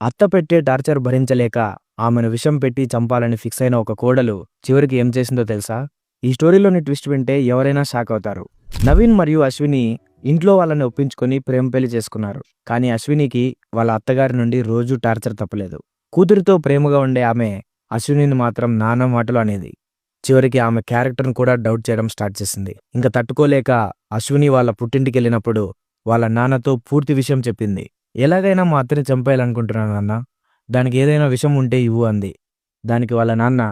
అత్త పెట్టే టార్చర్ భరించలేక ఆమెను విషం పెట్టి చంపాలని ఫిక్స్ అయిన ఒక కోడలు చివరికి ఏం చేసిందో తెలుసా? ఈ స్టోరీలోని ట్విస్ట్ వింటే ఎవరైనా షాక్ అవుతారు. నవీన్ మరియు అశ్విని ఇంట్లో వాళ్ళని ఒప్పించుకొని ప్రేమ పెళ్లి చేసుకున్నారు. కానీ అశ్వినికి వాళ్ళ అత్తగారి నుండి రోజూ టార్చర్ తప్పలేదు. కూతురితో ప్రేమగా ఉండే ఆమె అశ్వినిని మాత్రం నానా మాటలు అనేది. చివరికి ఆమె క్యారెక్టర్ను కూడా డౌట్ చేయడం స్టార్ట్ చేసింది. ఇంకా తట్టుకోలేక అశ్విని వాళ్ళ పుట్టింటికి వెళ్ళినప్పుడు వాళ్ళ నాన్నతో పూర్తి విషయం చెప్పింది. ఎలాగైనా మా అత్తని చంపేయాలనుకుంటున్నాను నాన్న, దానికి ఏదైనా విషయం ఉంటే ఇవ్వు అంది. దానికి వాళ్ళ నాన్న,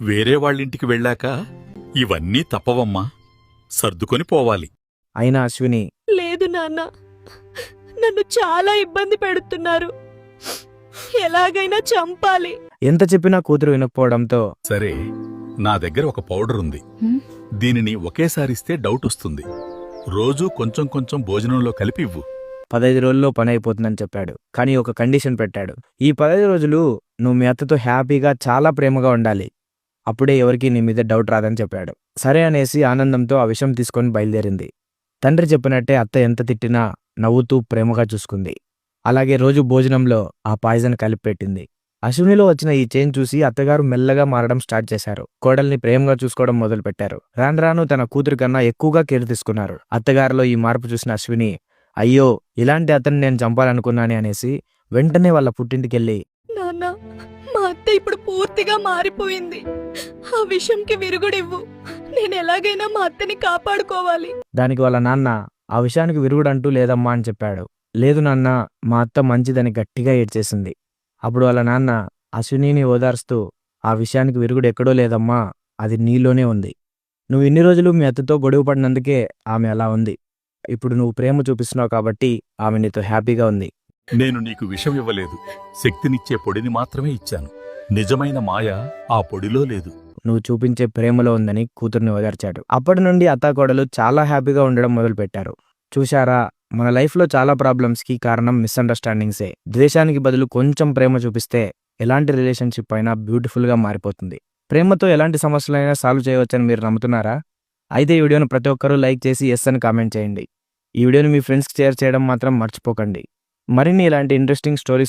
వేరే వాళ్ళింటికి వెళ్ళాక ఇవన్నీ తప్పవమ్మా, సర్దుకొని పోవాలి. అయినా అశ్విని, లేదు నాన్న, నన్ను చాలా ఇబ్బంది పెడుతున్నారు, ఎలాగైనా చంపాలి. ఎంత చెప్పినా కూతురు వినకపోవడంతో సరే, నా దగ్గర ఒక పౌడర్ ఉంది. దీనిని ఒకేసారిస్తే డౌట్ వస్తుంది. రోజూ కొంచెం కొంచెం భోజనంలో కలిపి ఇవ్వు. 15 రోజుల్లో పని అయిపోతుందని చెప్పాడు. కానీ ఒక కండిషన్ పెట్టాడు. ఈ 15 రోజులు నువ్వు మీ అత్తతో హ్యాపీగా చాలా ప్రేమగా ఉండాలి. అప్పుడే ఎవరికీ నీ మీద డౌట్ రాదని చెప్పాడు. సరే అనేసి ఆనందంతో ఆ విషయం తీసుకొని బయలుదేరింది. తండ్రి చెప్పినట్టే అత్త ఎంత తిట్టినా నవ్వుతూ ప్రేమగా చూసుకుంది. అలాగే రోజు భోజనంలో ఆ పాయిజన్ కలిపి పెట్టింది. అశ్వినిలో వచ్చిన ఈ చేంజ్ చూసి అత్తగారు మెల్లగా మారడం స్టార్ట్ చేశారు. కోడల్ని ప్రేమగా చూసుకోవడం మొదలుపెట్టారు. రాను రాను తన కూతురి కన్నా ఎక్కువగా కేర్ తీసుకున్నారు. అత్తగారిలో ఈ మార్పు చూసిన అశ్విని, అయ్యో ఇలాంటి అతన్ని నేను చంపాలనుకున్నానే అనేసి వెంటనే వాళ్ళ పుట్టింటికెళ్ళి, నాన్న, మా అత్త ఇప్పుడు పూర్తిగా మారిపోయింది, ఆ విషయంకి విరుగుడివ్వు, నేను ఎలాగైనా మా అత్తని కాపాడుకోవాలి. దానికి వాళ్ళ నాన్న, ఆ విషయానికి విరుగుడంటూ లేదమ్మా అని చెప్పాడు. లేదు నాన్న, మా అత్త మంచిదని గట్టిగా ఏడ్చేసింది. అప్పుడు వాళ్ళ నాన్న అశ్వినిని ఓదార్స్తూ, ఆ విషయానికి విరుగుడు ఎక్కడో లేదమ్మా, అది నీలోనే ఉంది. నువ్వు ఇన్ని రోజులు మీ అత్తతో గొడవ పడినందుకే ఆమె అలా ఉంది. ఇప్పుడు నువ్వు ప్రేమ చూపిస్తున్నావు కాబట్టి ఆమె నీతో హ్యాపీగా ఉంది. నేను నీకు విషం ఇవ్వలేదు, శక్తినిచ్చే పొడిని మాత్రమే ఇచ్చాను. నిజమైన మాయ ఆ పొడిలో లేదు. నువ్వు చూపించే ప్రేమలో ఉందని కూతుర్ని ఓదార్చాడు. అప్పటి నుండి అత్తాకోడలు చాలా హ్యాపీగా ఉండడం మొదలుపెట్టారు. చూశారా, మన లైఫ్లో చాలా ప్రాబ్లమ్స్కి కారణం మిస్అండర్స్టాండింగ్సే. ద్వేషానికి బదులు కొంచెం ప్రేమ చూపిస్తే ఎలాంటి రిలేషన్షిప్ అయినా బ్యూటిఫుల్గా మారిపోతుంది. ప్రేమతో ఎలాంటి సమస్యలైనా సాల్వ్ చేయవచ్చని మీరు నమ్ముతున్నారా? అయితే ఈ వీడియోను ప్రతి ఒక్కరూ లైక్ చేసి ఎస్ అని కామెంట్ చేయండి. ఈ వీడియోని మీ ఫ్రెండ్స్కి షేర్ చేయడం మాత్రం మర్చిపోకండి. మరిన్ని ఇలాంటి ఇంట్రెస్టింగ్ స్టోరీస్